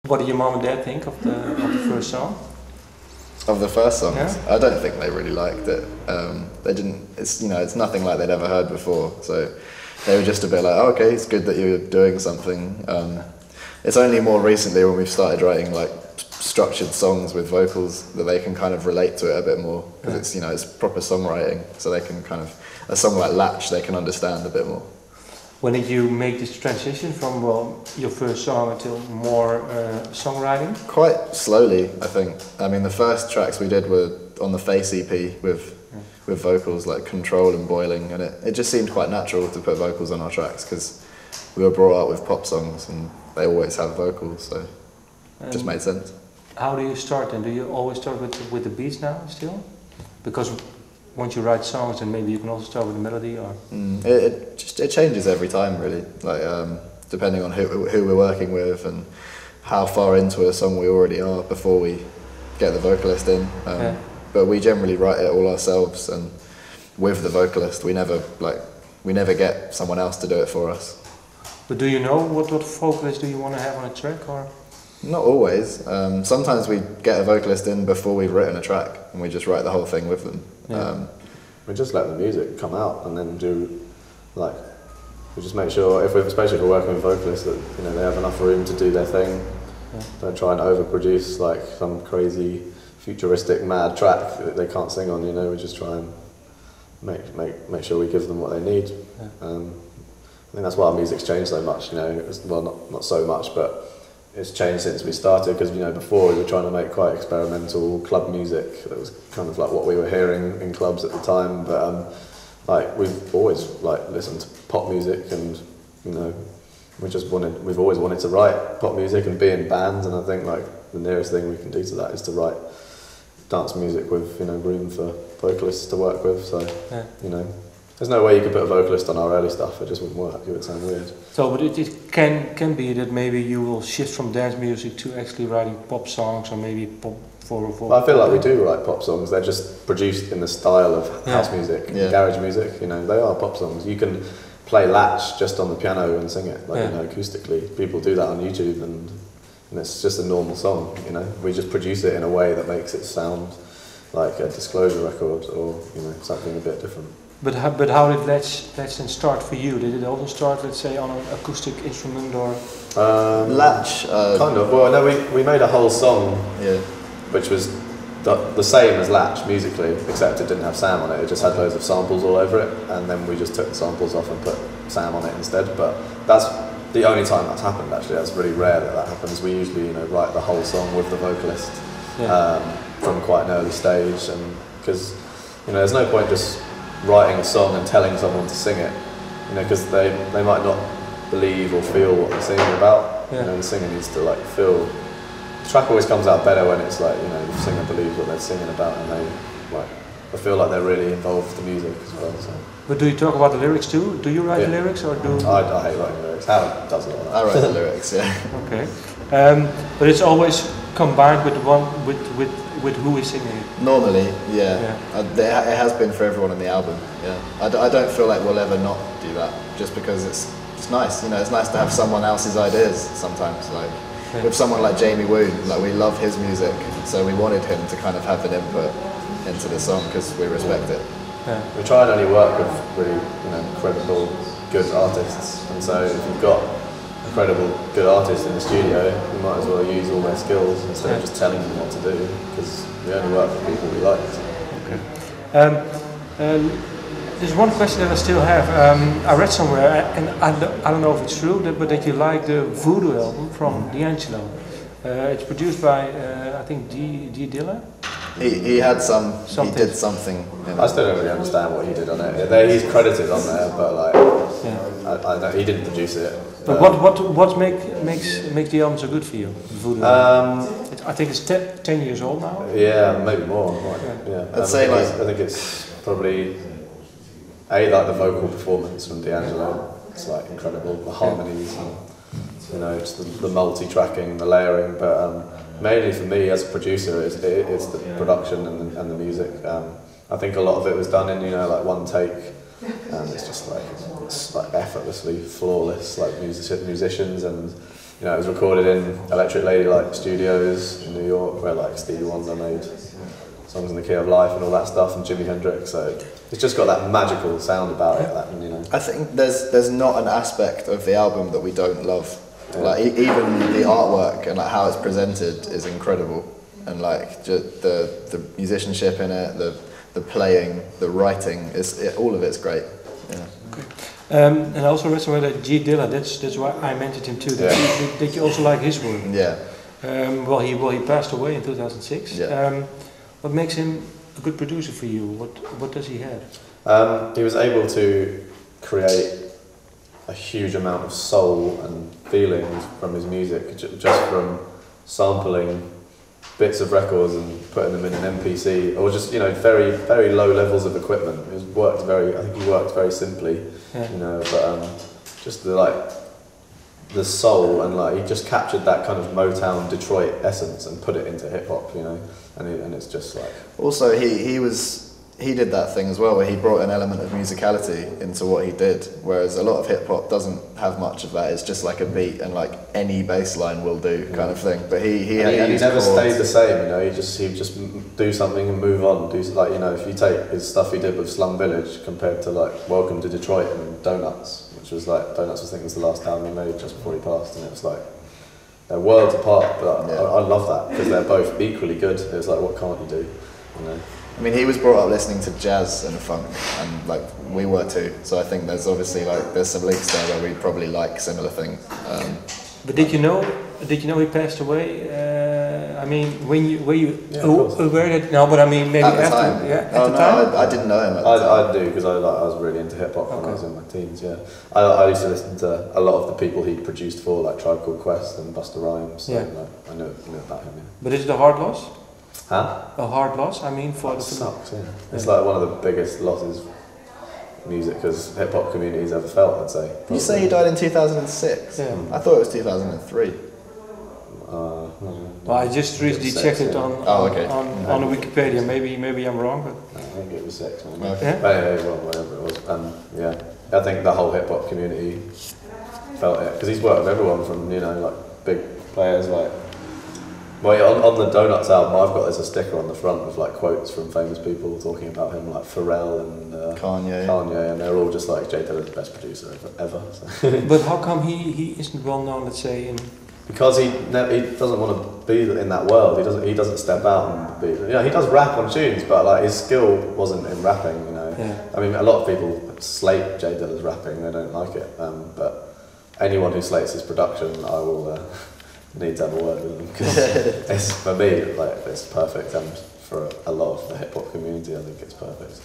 What did your mom and dad think of the first song? Of the first songs, Yeah. I don't think they really liked it. They didn't. It's it's nothing like they'd ever heard before. So they were just a bit like, oh, okay, it's good that you're doing something. It's only more recently when we've started writing like structured songs with vocals that they can kind of relate to it a bit more, because it's it's proper songwriting, so they can kind of, a song like Latch they can understand a bit more. When did you make this transition from your first song until more songwriting? Quite slowly, I think. I mean, the first tracks we did were on the Face EP with vocals like Control and Boiling, and it just seemed quite natural to put vocals on our tracks because we were brought up with pop songs and they always have vocals, so it just made sense. How do you start then? Do you always start with the beats now still? Because once you write songs, then maybe you can also start with the melody, or It changes every time, really. Like depending on who we're working with and how far into a song we already are before we get the vocalist in. But we generally write it all ourselves, and with the vocalist, we never get someone else to do it for us. But do you know what vocalist do you want to have on a track, or? Not always. Sometimes we get a vocalist in before we've written a track, and we just write the whole thing with them. We just let the music come out, and then we just make sure, especially if we're working with vocalists, that they have enough room to do their thing. Don't try and overproduce like some crazy futuristic mad track that they can't sing on. We just try and make sure we give them what they need. I think that's why our music's changed so much. Well, not so much, but it's changed since we started, because before we were trying to make quite experimental club music that was kind of like what we were hearing in clubs at the time, but we've always listened to pop music, and we've always wanted to write pop music and be in bands, and I think the nearest thing we can do to that is to write dance music with room for vocalists to work with. So there's no way you could put a vocalist on our early stuff, it just wouldn't work, it would sound weird. So, but it can be that maybe you will shift from dance music to actually writing pop songs, or maybe pop for I feel like we do write pop songs, they're just produced in the style of house music, garage music, they are pop songs. You can play Latch just on the piano and sing it, acoustically. People do that on YouTube, and it's just a normal song, We just produce it in a way that makes it sound like a Disclosure record, or, something a bit different. But how did Latch then start for you? Did it also start, let's say, on an acoustic instrument, or? Latch? Kind of. Well, no, we made a whole song, which was the same as Latch musically, except it didn't have Sam on it. It just had loads of samples all over it, and then we just took the samples off and put Sam on it instead. But that's the only time that's happened, actually. That's really rare that happens. We usually, write the whole song with the vocalist from quite an early stage, and because there's no point just writing a song and telling someone to sing it, because they might not believe or feel what they're singing about. The singer needs to feel. The track always comes out better when it's the singer believes what they're singing about, and I feel like they're really involved with the music as well. So. But do you talk about the lyrics too? Do you write the lyrics, or do? I hate writing lyrics. Howard does a lot of that. I write the lyrics, Okay, but it's always combined with the one with who is singing it. Normally, it has been for everyone in the album. I don't feel like we'll ever not do that, just because it's nice. It's nice to have someone else's ideas sometimes. With someone like Jamie Woon, we love his music, so we wanted him to kind of have an input into the song because we respect it. We try and only work with really incredible, good artists, and so if you've got incredible, good artists in the studio, you might as well use all their skills instead of just telling them what to do, because we only work with people we like. Okay. There's one question that I still have. I read somewhere, and I don't know if it's true, but that you like the Voodoo album from D'Angelo. It's produced by, I think, J Dilla? He had something. He did something. I still don't really understand what he did on it. He's credited on there, but I know he didn't produce it. But what makes the album so good for you, Voodoo? I think it's 10 years old now. Yeah, maybe more. I'd say I think it's probably the vocal performance from D'Angelo. It's incredible, the harmonies, and just the multi-tracking, the layering. But mainly for me as a producer, it's the production and the music. I think a lot of it was done in one take, and it's just effortlessly flawless, musicians, and you know, it was recorded in Electric Ladylike Studios in New York, where like Stevie Wonder made songs in the key of life and all that stuff, and Jimi Hendrix. So it's just got that magical sound about it. That, you know, I think there's not an aspect of the album that we don't love. Yeah. Like even the artwork and like how it's presented is incredible, and like just the musicianship in it, the playing, the writing, all of it's great. Yeah. Okay. And I also read somewhere that J Dilla. That's why I mentioned him too. That you also like his work. Yeah. Well, he passed away in 2006. Yeah. What makes him a good producer for you? What does he have? He was able to create a huge amount of soul and feelings from his music, just from sampling bits of records and putting them in an MPC, or just, you know, very, very low levels of equipment. I think he worked very simply, yeah. You know, but just the soul, and like he just captured that kind of Motown Detroit essence and put it into hip hop, you know, and it's just like. Also, he did that thing as well, where he brought an element of musicality into what he did, whereas a lot of hip hop doesn't have much of that. It's just like a beat and like any bass line will do kind of thing. But he never stayed the same, you know. He just do something and move on. Do, like, you know, if you take his stuff he did with Slum Village compared to like Welcome to Detroit and Donuts, which was like I think was the last album he made just before he passed, and it was like they're worlds apart. But I love that because they're both equally good. It was like, what can't you do, you know? I mean, he was brought up listening to jazz and funk, and like we were too. So I think there's obviously there's some links there where we probably like similar things. But did you know he passed away? I mean, were you aware that? No, but I mean maybe at the after. Time. Yeah, at the time. I didn't know him. I do, because I was really into hip hop when I was in my teens. Yeah, I used to listen to a lot of the people he produced for, like Tribe Called Quest and Busta Rhymes. So, I knew about him. Yeah. But is it a hard loss? Huh? A hard loss, I mean, for the sucks, yeah. It's like one of the biggest losses music as hip hop community's ever felt, I'd say. You say he died in 2006? Yeah. I thought it was 2003. Well, I just recently checked it on the Wikipedia. Maybe I'm wrong, but I think it was 6. Okay. But anyway, well, whatever it was. Yeah, I think the whole hip hop community felt it, because he's worked with everyone from, you know, like big players like. Well, on the Donuts album, I've got there's a sticker on the front with like quotes from famous people talking about him, like Pharrell and Kanye, and they're all just like, J Dilla's the best producer ever. So. But how come he isn't well known? Let's say because he doesn't want to be in that world. He doesn't step out and be. You know, he does rap on tunes, but like his skill wasn't in rapping. You know, I mean, a lot of people slate J Dilla's rapping; they don't like it. But anyone who slates his production, I will. Need to have a word with them, because it's, for me, like, it's perfect, and for a lot of the hip hop community I think it's perfect.